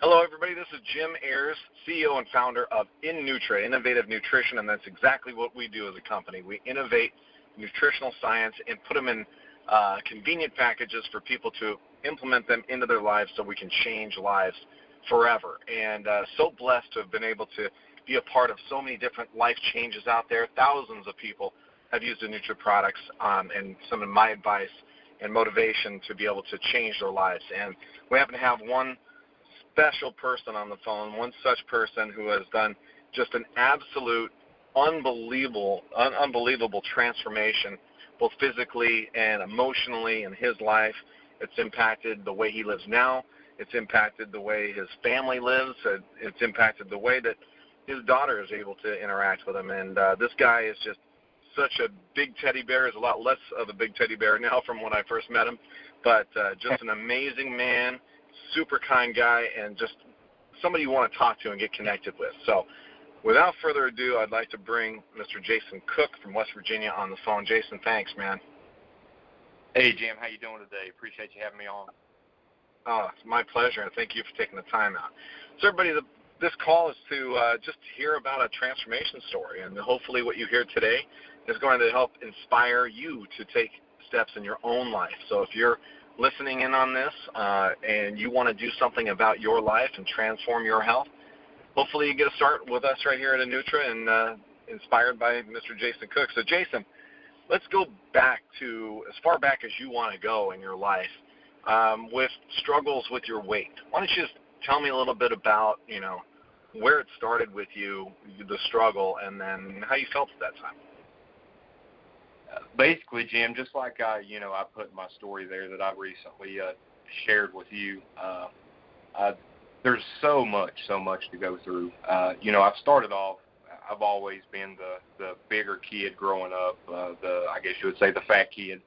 Hello, everybody. This is Jim Ayers, CEO and founder of InNutra, Innovative Nutrition, and that's exactly what we do as a company. We innovate nutritional science and put them in convenient packages for people to implement them into their lives so we can change lives forever. And so blessed to have been able to be a part of so many different life changes out there. Thousands of people have used the Nutra products and some of my advice and motivation to be able to change their lives. And we happen to have one special person on the phone, one such person who has done just an absolute unbelievable transformation, both physically and emotionally in his life. It's impacted the way he lives now. It's impacted the way his family lives. It's impacted the way that his daughter is able to interact with him. And this guy is just such a big teddy bear. He's a lot less of a big teddy bear now from when I first met him, but just an amazing man, super kind guy, and just somebody you want to talk to and get connected with. So without further ado, I'd like to bring Mr. Jason Cook from West Virginia on the phone. Jason, thanks, man. Hey, Jim. How you doing today? Appreciate you having me on. Oh, it's my pleasure, and thank you for taking the time out. So everybody, this call is to just hear about a transformation story, and hopefully what you hear today is going to help inspire you to take steps in your own life. So if you're listening in on this and you want to do something about your life and transform your health, hopefully you get a start with us right here at InNutra and inspired by Mr. Jason Cook. So Jason, let's go back to as far back as you want to go in your life with struggles with your weight. Why don't you just tell me a little bit about, where it started with you, the struggle, and then how you felt at that time? Basically, Jim, just like I put in my story there that I recently shared with you, there's so much to go through. I've started off, I've always been the bigger kid growing up, I guess you would say the fat kid.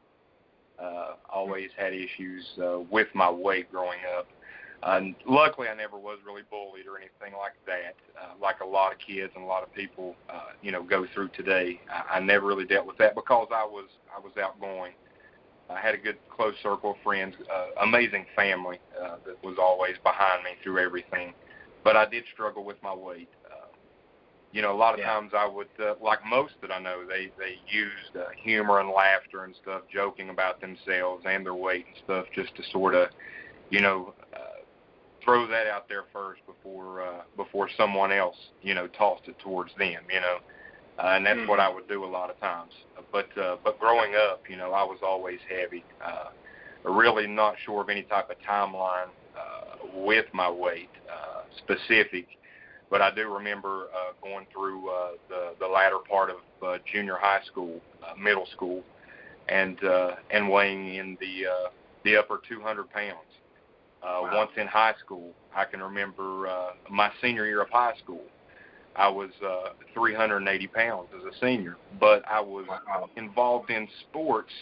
Always had issues with my weight growing up. Luckily, I never was really bullied or anything like that, like a lot of kids and a lot of people, go through today. I never really dealt with that because I was outgoing. I had a good close circle of friends, amazing family that was always behind me through everything. But I did struggle with my weight. A lot of times I would, like most that I know, they used humor and laughter and stuff, joking about themselves and their weight and stuff just to sort of, throw that out there first before someone else, tossed it towards them, and that's what I would do a lot of times. But growing up, I was always heavy, really not sure of any type of timeline with my weight specific, but I do remember going through the latter part of junior high school, middle school, and weighing in the upper 200 pounds. Wow. Once in high school, I can remember my senior year of high school, I was 380 pounds as a senior, but I was involved in sports,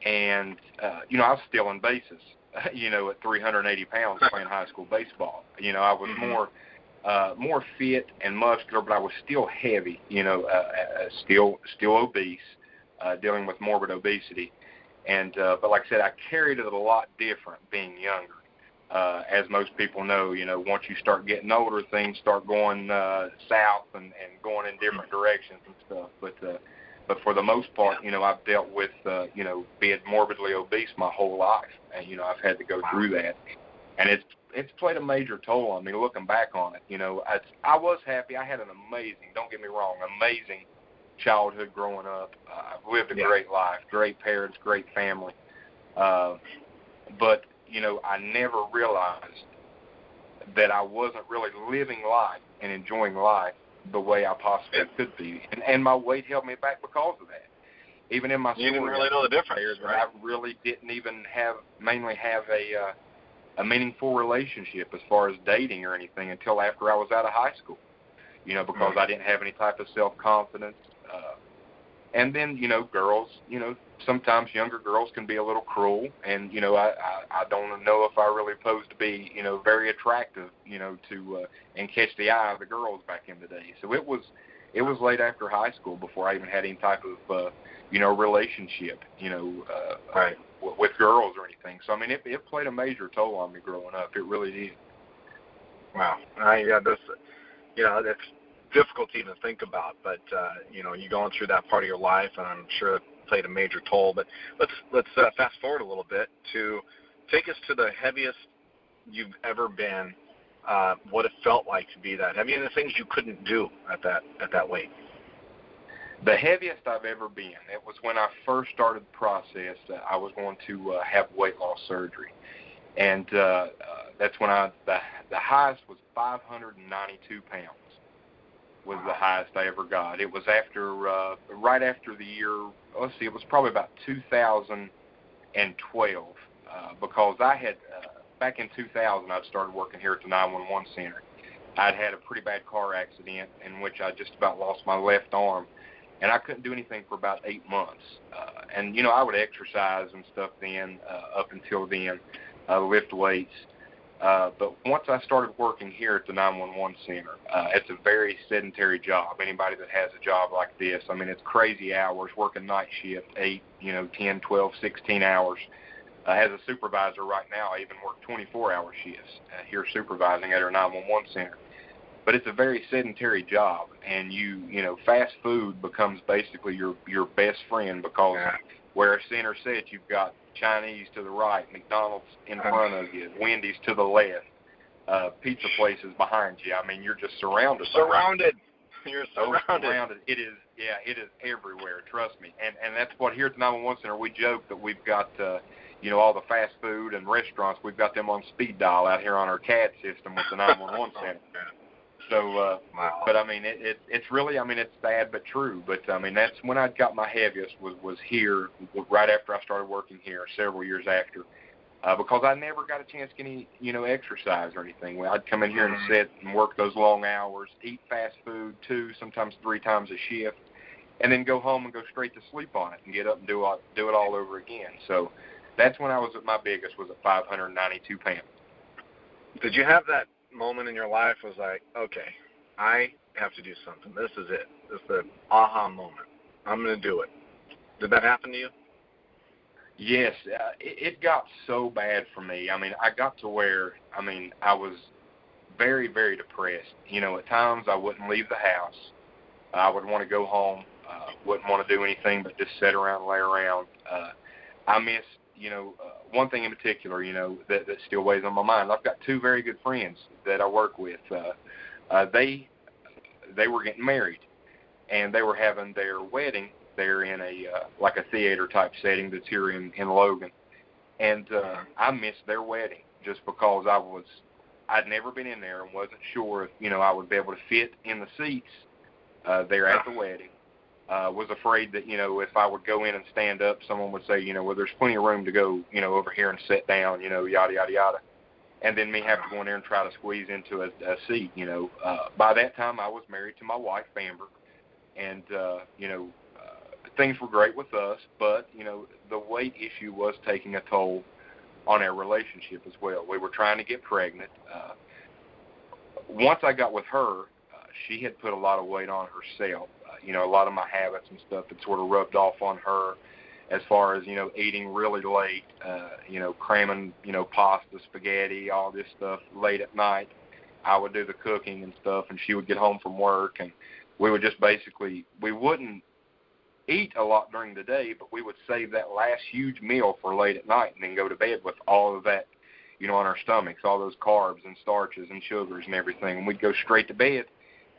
and, I was stealing bases, at 380 pounds playing high school baseball. I was more fit and muscular, but I was still heavy, still obese, dealing with morbid obesity. And but like I said, I carried it a lot different being younger. As most people know, once you start getting older, things start going south and going in different directions and stuff. But for the most part, I've dealt with, being morbidly obese my whole life. And, I've had to go through that. And it's played a major toll on me looking back on it. I was happy. I had an amazing, don't get me wrong, amazing childhood growing up. I've lived a great life, great parents, great family. But, I never realized that I wasn't really living life and enjoying life the way I possibly could be. And my weight held me back because of that. Even in my story, you didn't really know the difference, right? I really didn't even mainly have a meaningful relationship as far as dating or anything until after I was out of high school, because I didn't have any type of self-confidence. And then, girls, sometimes younger girls can be a little cruel, and, I don't know if I really posed to be, very attractive, to and catch the eye of the girls back in the day. So it was late after high school before I even had any type of, relationship, with girls or anything. So, I mean, it played a major toll on me growing up. It really did. Wow. Yeah, this, it's difficult to even think about, but, you're going through that part of your life, and I'm sure it played a major toll. But let's fast forward a little bit to take us to the heaviest you've ever been, what it felt like to be that heavy, and the things you couldn't do at that weight. The heaviest I've ever been, it was when I first started the process that I was going to have weight loss surgery. And that's when the highest was 592 pounds was the highest I ever got. It was right after the year, it was probably about 2012 because I had, back in 2000, I'd started working here at the 911 center. I'd had a pretty bad car accident in which I just about lost my left arm, and I couldn't do anything for about 8 months. And, I would exercise and stuff then, up until then, lift weights. But once I started working here at the 911 center, it's a very sedentary job. Anybody that has a job like this, it's crazy hours, working night shift, 8, 10, 12, 16 hours. As a supervisor right now, I even work 24-hour shifts here supervising at our 911 center. But it's a very sedentary job, and fast food becomes basically your best friend because where a center sits, you've got Chinese to the right, McDonald's in front of you, Wendy's to the left, pizza places behind you. You're just surrounded. You're surrounded. It is everywhere, trust me. And that's what here at the 911 Center, we joke that we've got, all the fast food and restaurants, we've got them on speed dial out here on our CAD system with the 911 Center. So, wow. But it's really, it's sad but true. But that's when I got my heaviest was here, right after I started working here, several years after, because I never got a chance to get any, exercise or anything. I'd come in here and sit and work those long hours, eat fast food 2, sometimes 3 times a shift, and then go home and go straight to sleep on it and get up and do it all over again. So that's when I was at my biggest, was at 592 pounds. Did you have that moment in your life was like, okay, I have to do something. This is it. This is the aha moment. I'm going to do it. Did that happen to you? Yes. It got so bad for me. I got to where, I was very, very depressed. At times I wouldn't leave the house. I would want to go home. Wouldn't want to do anything but just sit around and lay around. I miss, one thing in particular, that still weighs on my mind. I've got 2 very good friends that I work with. They were getting married, and they were having their wedding there in a like a theater type setting that's here in Logan. And I missed their wedding just because I'd never been in there and wasn't sure if I would be able to fit in the seats there at the wedding. Was afraid that, if I would go in and stand up, someone would say, well, there's plenty of room to go, over here and sit down, yada, yada, yada. And then me have to go in there and try to squeeze into a seat, By that time, I was married to my wife, Amber, and, things were great with us, but, the weight issue was taking a toll on our relationship as well. We were trying to get pregnant. Once I got with her, she had put a lot of weight on herself. A lot of my habits and stuff had sort of rubbed off on her as far as, eating really late, cramming, pasta, spaghetti, all this stuff late at night. I would do the cooking and stuff, and she would get home from work, and we would just we wouldn't eat a lot during the day, but we would save that last huge meal for late at night and then go to bed with all of that, on our stomachs, all those carbs and starches and sugars and everything, and we'd go straight to bed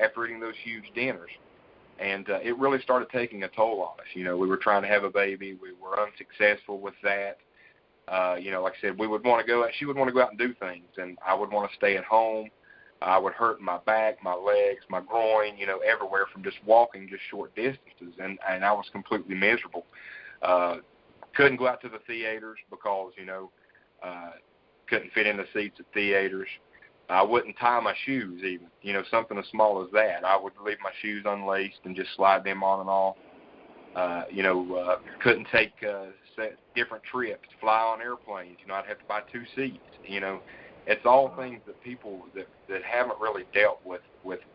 after eating those huge dinners. And it really started taking a toll on us. We were trying to have a baby. We were unsuccessful with that. Like I said, she would want to go out and do things, and I would want to stay at home. I would hurt my back, my legs, my groin, everywhere from just walking just short distances, and I was completely miserable. Couldn't go out to the theaters because, couldn't fit in the seats at theaters. I wouldn't tie my shoes even, something as small as that. I would leave my shoes unlaced and just slide them on and off. Couldn't take different trips, fly on airplanes. I'd have to buy 2 seats. It's all things that people that haven't really dealt with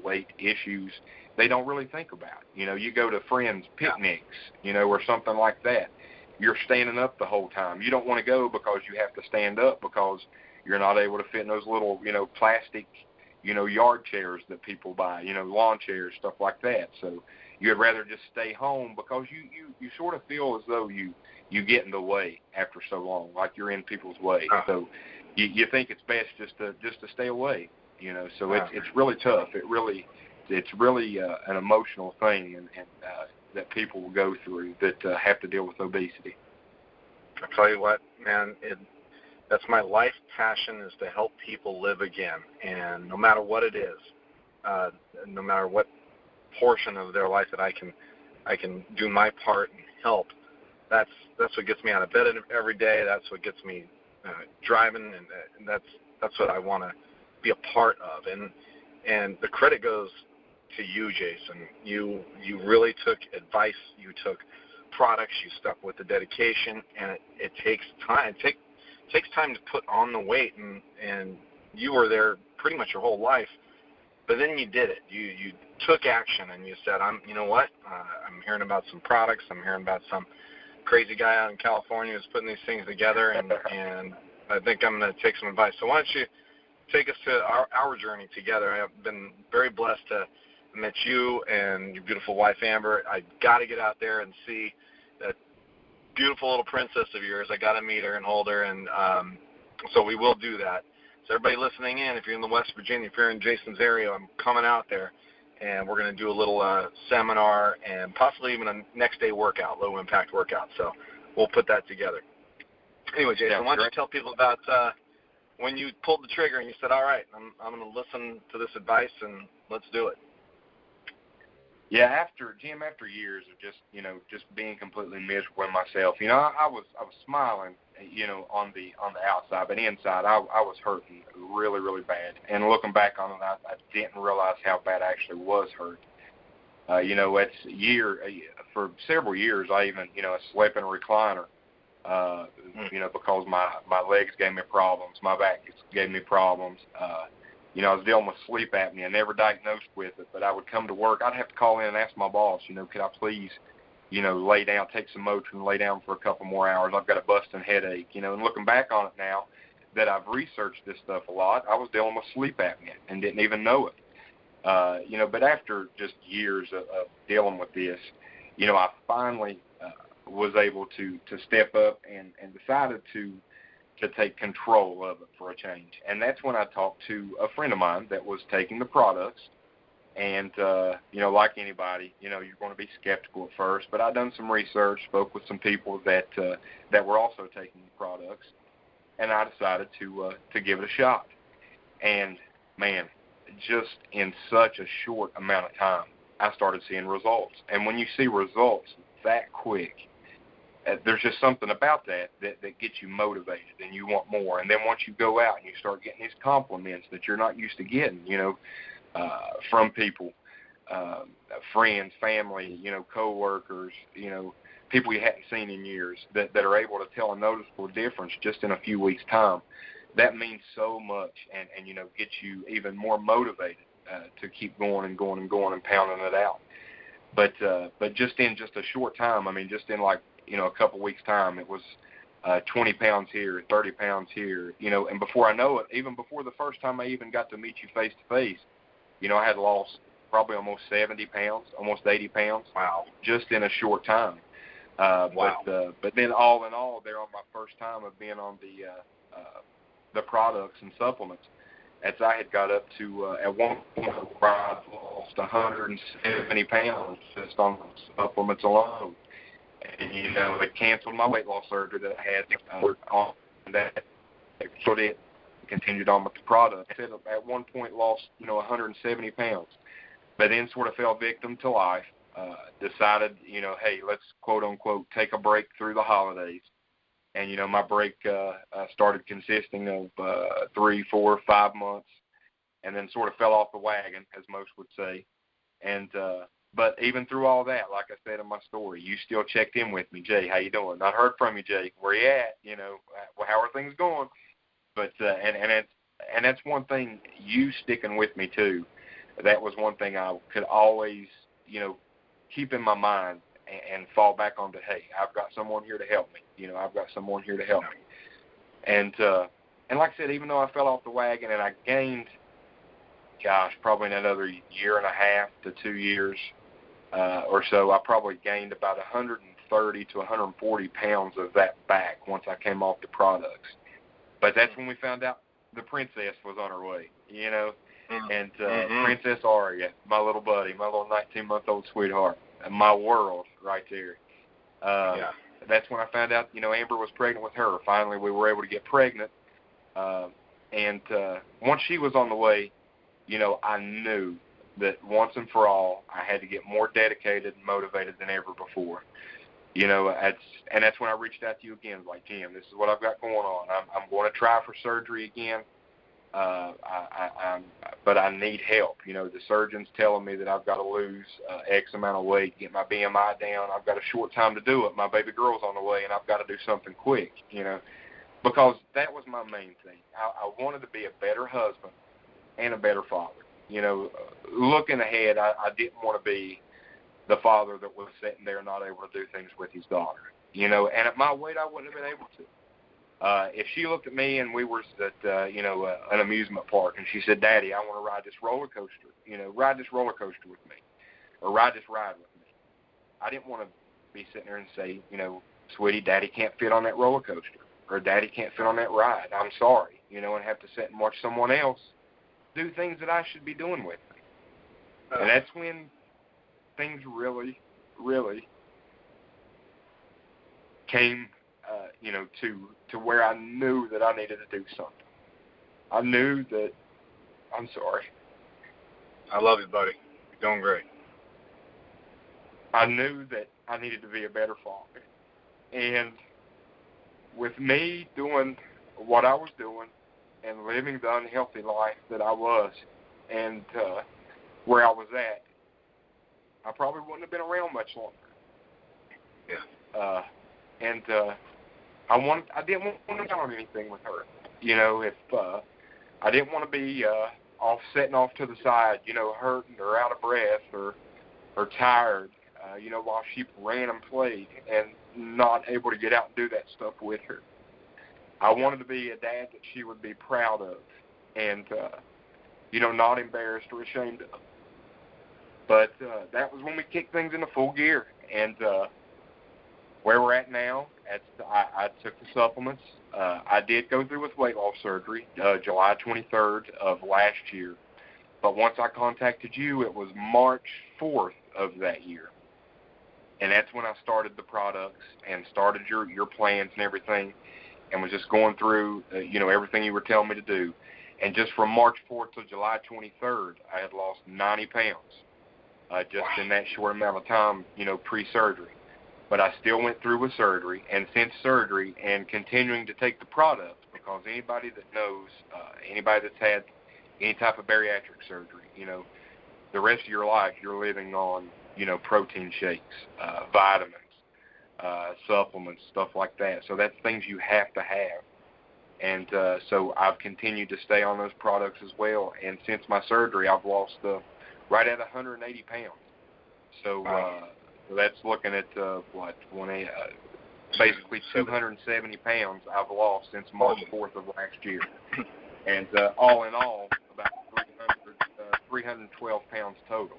weight issues, they don't really think about. You go to friends' picnics, or something like that. You're standing up the whole time. You don't want to go because you have to stand up because you're not able to fit in those little, plastic, yard chairs that people buy, lawn chairs, stuff like that. So you'd rather just stay home because you sort of feel as though you get in the way after so long, like you're in people's way. So you think it's best just to stay away, So it's really tough. It's really an emotional thing, and that people will go through that have to deal with obesity. I'll tell you what, man, that's my life passion, is to help people live again. And no matter what it is, no matter what portion of their life that I can do my part and help, that's what gets me out of bed every day. That's what gets me driving, and that's what I want to be a part of. And the credit goes to you, Jason. You really took advice. You took products. You stuck with the dedication, and it takes time. It takes time to put on the weight, and you were there pretty much your whole life. But then you did it. You took action, and you said, I'm hearing about some products. I'm hearing about some crazy guy out in California who's putting these things together, and I think I'm going to take some advice. So why don't you take us to our journey together? I've been very blessed to met you and your beautiful wife, Amber. I got to get out there and see that beautiful little princess of yours. I got to meet her and hold her, and so we will do that. So everybody listening in, if you're in the West Virginia, if you're in Jason's area, I'm coming out there, and we're going to do a little seminar and possibly even a next-day workout, low-impact workout. So we'll put that together. Anyway, Jason, why don't you tell people about when you pulled the trigger and you said, all right, I'm going to listen to this advice and let's do it. Yeah, after years of just being completely miserable in myself, I was smiling, on the outside, but inside I was hurting really, really bad. And looking back on it, I didn't realize how bad I actually was hurt. For several years I even slept in a recliner, because my legs gave me problems, my back gave me problems. I was dealing with sleep apnea, never diagnosed with it, but I would come to work. I'd have to call in and ask my boss, could I please, lay down, take some Motrin, lay down for a couple more hours. I've got a busting headache, and looking back on it now that I've researched this stuff a lot, I was dealing with sleep apnea and didn't even know it. But after just years of dealing with this, I finally was able to step up and decided to take control of it for a change. And that's when I talked to a friend of mine that was taking the products. And, like anybody, you're going to be skeptical at first. But I'd done some research, spoke with some people that were also taking the products. And I decided to give it a shot. And, man, just in such a short amount of time, I started seeing results. And when you see results that quick, there's just something about that gets you motivated and you want more. And then once you go out and you start getting these compliments that you're not used to getting, from people, friends, family, coworkers, people you hadn't seen in years that are able to tell a noticeable difference just in a few weeks' time, that means so much and gets you even more motivated to keep going and going and going and pounding it out. But just in just a short time, just in a couple weeks' time, it was 20 pounds here, 30 pounds here, and before I know it, even before the first time I even got to meet you face to face, I had lost probably almost 70 pounds, almost 80 pounds. Wow. Just in a short time. Wow. But then all in all, there on my first time of being on the products and supplements, as I had got up to, at one point, I lost 170 pounds just on supplements alone. And, it canceled my weight loss surgery that I had on that. So it continued on with the product. I at one point lost, 170 pounds, but then sort of fell victim to life, decided, hey, let's quote unquote take a break through the holidays. And, my break started consisting of 3, 4, 5 months, and then sort of fell off the wagon, as most would say. And but even through all that, like I said in my story, you still checked in with me. Jay, how you doing? Not heard from you, Jay. Where you at? How are things going? But and that's one thing, you sticking with me too. That was one thing I could always, keep in my mind and fall back onto, hey, I've got someone here to help me. I've got someone here to help me. And like I said, even though I fell off the wagon and I gained probably in another year and a half to 2 years or so, I probably gained about 130 to 140 pounds of that back once I came off the products. But that's when we found out the princess was on her way, and Princess Aria, my little buddy, my little 19-month-old sweetheart, my world right there. That's when I found out, Amber was pregnant with her. Finally, we were able to get pregnant. And once she was on the way, I knew that once and for all, I had to get more dedicated and motivated than ever before. And that's when I reached out to you again, like, Jim, this is what I've got going on. I'm going to try for surgery again, but I need help. The surgeon's telling me that I've got to lose X amount of weight, get my BMI down. I've got a short time to do it. My baby girl's on the way, and I've got to do something quick, because that was my main thing. I wanted to be a better husband and a better father. Looking ahead, I didn't want to be the father that was sitting there not able to do things with his daughter. And at my weight, I wouldn't have been able to. If she looked at me and we were at, an amusement park, and she said, Daddy, I want to ride this roller coaster, ride this roller coaster with me, or ride this ride with me, I didn't want to be sitting there and say, sweetie, Daddy can't fit on that roller coaster, or Daddy can't fit on that ride. I'm sorry, and have to sit and watch someone else do things that I should be doing with me. And that's when things really, really came, to where I knew that I needed to do something. I knew that, I'm sorry. I love you, buddy. You're doing great. I knew that I needed to be a better father. And with me doing what I was doing and living the unhealthy life that I was and where I was at, I probably wouldn't have been around much longer. Yeah. And I didn't want to do anything with her. If I didn't want to be sitting off to the side, hurting or out of breath or tired, while she ran and played and not able to get out and do that stuff with her. I wanted to be a dad that she would be proud of and, not embarrassed or ashamed of. But that was when we kicked things into full gear. And where we're at now, I took the supplements. I did go through with weight loss surgery July 23rd of last year. But once I contacted you, it was March 4th of that year. And that's when I started the products and started your plans and everything, and was just going through, everything you were telling me to do. And just from March 4th to July 23rd, I had lost 90 pounds just in that short amount of time, pre-surgery. But I still went through with surgery, and since surgery and continuing to take the product, because anybody that knows, anybody that's had any type of bariatric surgery, the rest of your life you're living on, protein shakes, vitamins, supplements, stuff like that. So that's things you have to have. And so I've continued to stay on those products as well. And since my surgery, I've lost right at 180 pounds. So that's looking at, basically 270 pounds I've lost since March 4th of last year. And all in all, about 312 pounds total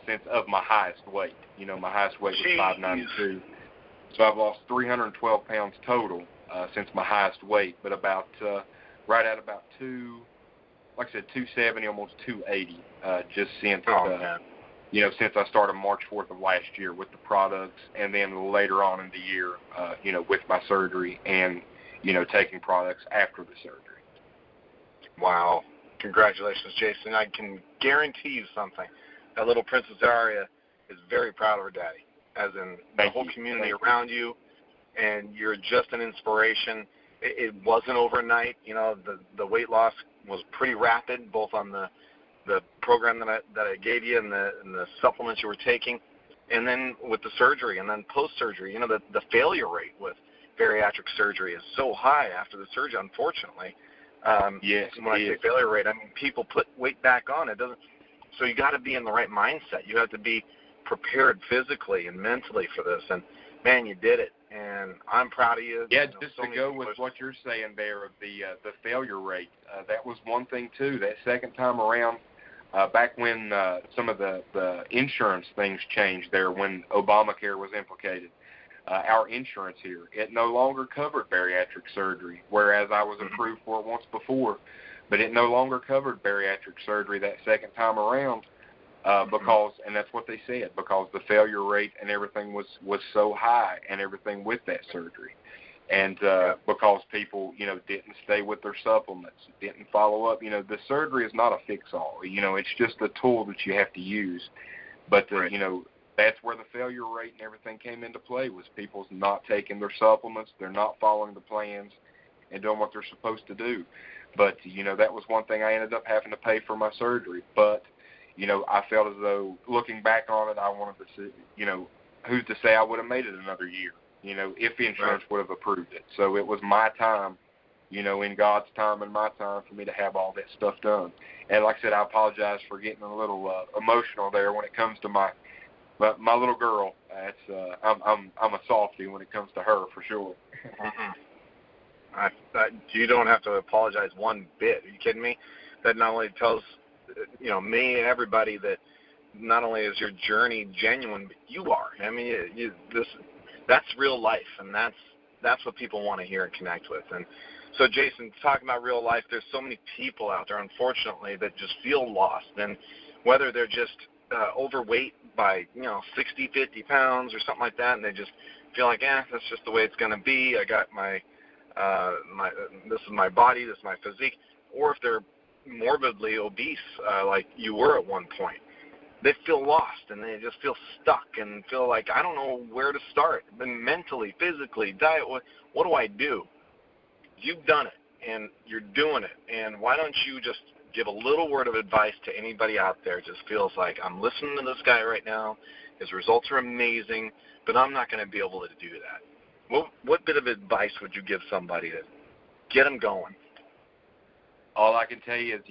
since of my highest weight. My highest weight was 592. So I've lost 312 pounds total since my highest weight, but about right at about 270, almost 280, just since since I started March 4th of last year with the products, and then later on in the year, with my surgery and taking products after the surgery. Wow! Congratulations, Jason. I can guarantee you something. That little Princess Aria is very proud of her daddy, as in the whole community around you, and you're just an inspiration. It wasn't overnight. The weight loss was pretty rapid, both on the program that I gave you and the supplements you were taking, and then with the surgery, and then post-surgery. The failure rate with bariatric surgery is so high after the surgery, unfortunately. Yes. When I say failure rate, I mean people put weight back on. It doesn't. So you got to be in the right mindset. You have to be prepared physically and mentally for this. And man, you did it. And I'm proud of you. Yeah, just to go with what you're saying there of the failure rate, that was one thing too. That second time around, back when some of the insurance things changed there, when Obamacare was implicated, our insurance here, it no longer covered bariatric surgery, whereas I was approved for it once before, but it no longer covered bariatric surgery that second time around because, and that's what they said, because the failure rate and everything was so high and everything with that surgery. And because people, didn't stay with their supplements, didn't follow up. The surgery is not a fix-all. It's just a tool that you have to use. But, that's where the failure rate and everything came into play, was people's not taking their supplements, they're not following the plans and doing what they're supposed to do. But, that was one thing I ended up having to pay for my surgery. But, I felt as though, looking back on it, I wanted to see, who's to say I would have made it another year, if the insurance would have approved it. So it was my time, in God's time and my time for me to have all that stuff done. And like I said, I apologize for getting a little emotional there when it comes to my little girl. That's I'm a softie when it comes to her, for sure. You don't have to apologize one bit. Are you kidding me? That not only tells me and everybody that not only is your journey genuine, but you are. I mean, that's real life, and that's what people want to hear and connect with. And so, Jason, talking about real life, there's so many people out there, unfortunately, that just feel lost, and whether they're just overweight by 60, 50 pounds or something like that, and they just feel like, that's just the way it's going to be. I got my this is my body, this is my physique. Or if they're morbidly obese, like you were at one point, they feel lost and they just feel stuck and feel like, I don't know where to start. And mentally, physically, diet, what do I do? You've done it and you're doing it. And why don't you just give a little word of advice to anybody out there just feels like, I'm listening to this guy right now, his results are amazing, but I'm not going to be able to do that. What bit of advice would you give somebody to get them going? All I can tell you is,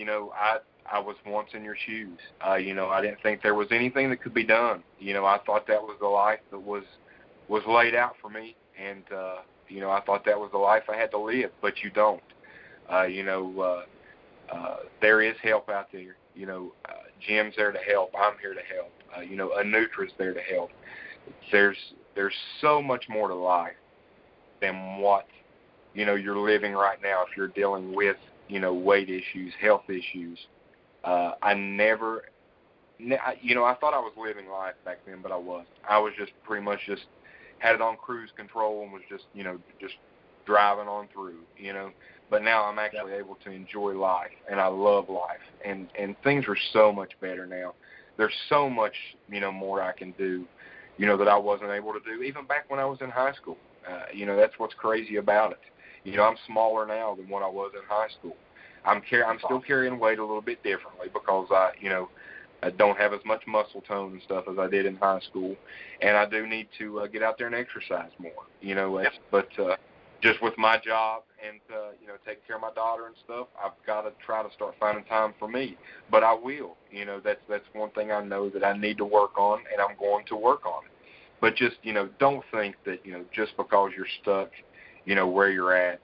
I was once in your shoes. I didn't think there was anything that could be done. I thought that was the life that was laid out for me, and I thought that was the life I had to live. But you don't. There is help out there. Jim's there to help. I'm here to help. Anutra's there to help. There's so much more to life than what you're living right now. If you're dealing with weight issues, health issues. I thought I was living life back then, but I wasn't. I was just pretty much just had it on cruise control and was just driving on through, But now I'm actually able to enjoy life, and I love life, and things are so much better now. There's so much, more I can do, that I wasn't able to do even back when I was in high school. That's what's crazy about it. I'm smaller now than what I was in high school. I'm still carrying weight a little bit differently because I don't have as much muscle tone and stuff as I did in high school, and I do need to get out there and exercise more. But just with my job and taking care of my daughter and stuff, I've got to try to start finding time for me. But I will. That's one thing I know that I need to work on, and I'm going to work on it. But just don't think that just because you're stuck where you're at,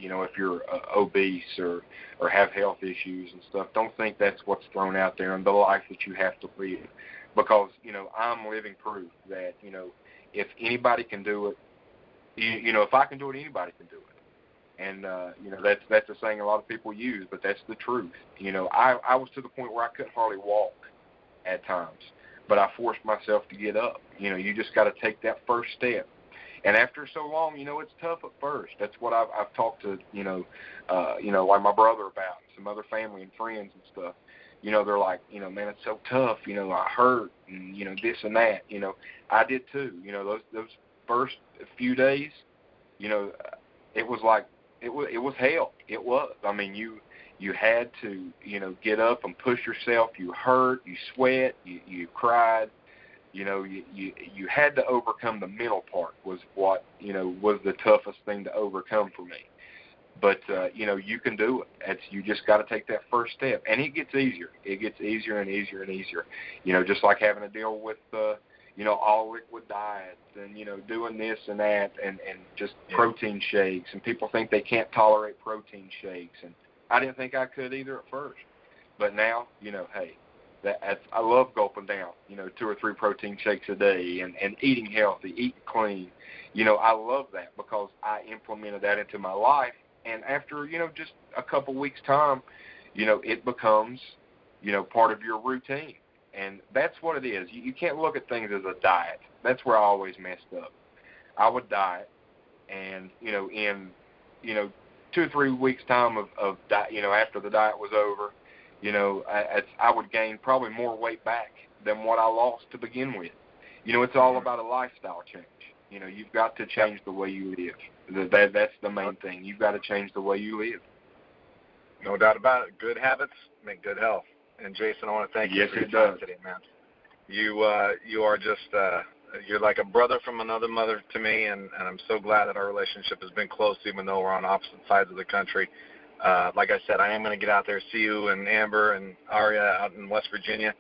if you're obese or have health issues and stuff, don't think that's what's thrown out there and the life that you have to live. Because, I'm living proof that, if anybody can do it, if I can do it, anybody can do it. And, that's a saying a lot of people use, but that's the truth. I was to the point where I couldn't hardly walk at times, but I forced myself to get up. You just got to take that first step. And after so long, it's tough at first. That's what I've talked to, like my brother about, some other family and friends and stuff. They're like, man, it's so tough. I hurt and, this and that. I did too. Those first few days, it was like, it was hell. It was. I mean, you had to, get up and push yourself. You hurt, you sweat, you cried. You had to overcome the mental part was what, was the toughest thing to overcome for me. But, you can do it. You just got to take that first step. And it gets easier. It gets easier and easier and easier. Just like having to deal with, all liquid diets and, doing this and that and just protein shakes. And people think they can't tolerate protein shakes. And I didn't think I could either at first. But now, hey, I love gulping down, 2 or 3 protein shakes a day and eating healthy, eating clean. I love that because I implemented that into my life. And after, just a couple weeks' time, it becomes, part of your routine. And that's what it is. You can't look at things as a diet. That's where I always messed up. I would diet, and, in, 2 or 3 weeks' time of diet, after the diet was over, I would gain probably more weight back than what I lost to begin with. It's all about a lifestyle change. You've got to change the way you live. That's the main thing. You've got to change the way you live. No doubt about it. Good habits make good health. And Jason, I want to thank you for your time today, man. You are just you're like a brother from another mother to me, and I'm so glad that our relationship has been close, even though we're on opposite sides of the country. Like I said, I am going to get out there, see you and Amber and Aria out in West Virginia.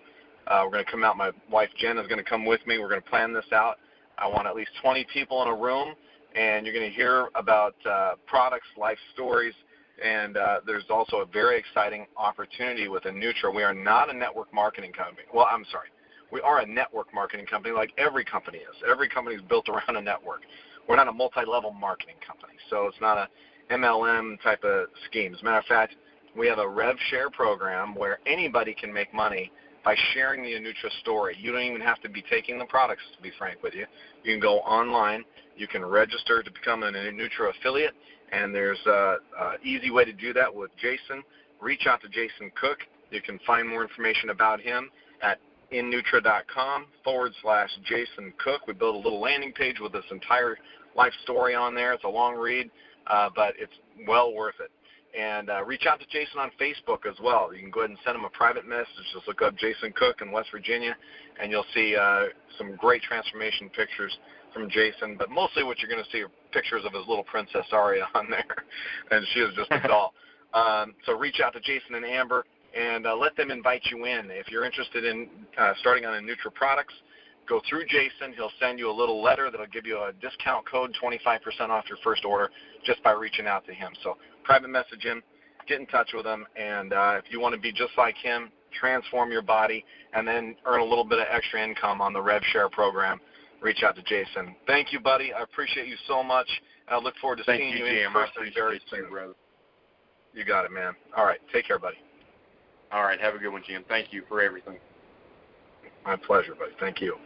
We're going to come out. My wife Jen is going to come with me. We're going to plan this out. I want at least 20 people in a room, and you're going to hear about products, life stories, and there's also a very exciting opportunity with Nutra. We are not a network marketing company. Well, I'm sorry. We are a network marketing company like every company is. Every company is built around a network. We're not a multi-level marketing company, so it's not a MLM type of scheme. As a matter of fact, we have a rev share program where anybody can make money by sharing the Nutra story. You don't even have to be taking the products, to be frank with you. You can go online. You can register to become an Nutra affiliate, and there's an easy way to do that with Jason. Reach out to Jason Cook. You can find more information about him at innutra.com/Jason Cook. We built a little landing page with this entire life story on there. It's a long read, but it's well worth it. And reach out to Jason on Facebook as well. You can go ahead and send him a private message. Just look up Jason Cook in West Virginia, and you'll see some great transformation pictures from Jason. But mostly what you're going to see are pictures of his little princess Aria on there, and she is just a doll. So reach out to Jason and Amber, and let them invite you in. If you're interested in starting on Nutra products, go through Jason. He'll send you a little letter that'll give you a discount code, 25% off your first order, just by reaching out to him. So private message him, get in touch with him, and if you want to be just like him, transform your body, and then earn a little bit of extra income on the Rev Share program, reach out to Jason. Thank you, buddy. I appreciate you so much. I look forward to seeing you in person very soon. Brother. You got it, man. All right. Take care, buddy. All right. Have a good one, Jim. Thank you for everything. My pleasure, buddy. Thank you.